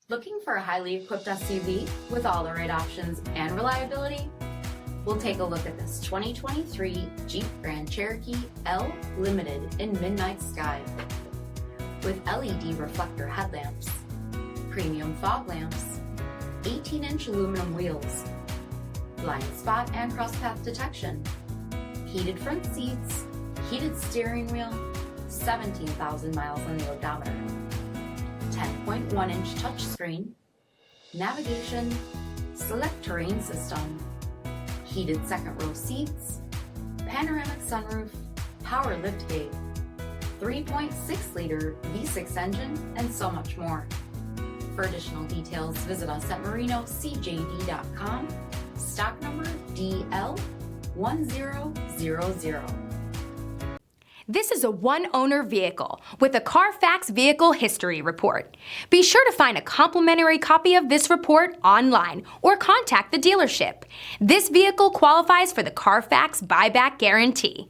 Looking for a highly equipped SUV with all the right options and reliability? We'll take a look at this 2023 Jeep Grand Cherokee L Limited in Midnight Sky. With LED reflector headlamps, premium fog lamps, 18-inch aluminum wheels, blind spot and crosspath detection, heated front seats, heated steering wheel, 17,000 miles on the odometer, 10.1-inch touchscreen, navigation, SELEC-TERRAIN system, heated second row seats, panoramic sunroof, power liftgate, 3.6-liter V6 engine, and so much more. For additional details, visit us at marinocjd.com, stock number DL1000. This is a one-owner vehicle with a CARFAX Vehicle History Report. Be sure to find a complimentary copy of this report online or contact the dealership. This vehicle qualifies for the CARFAX Buyback Guarantee.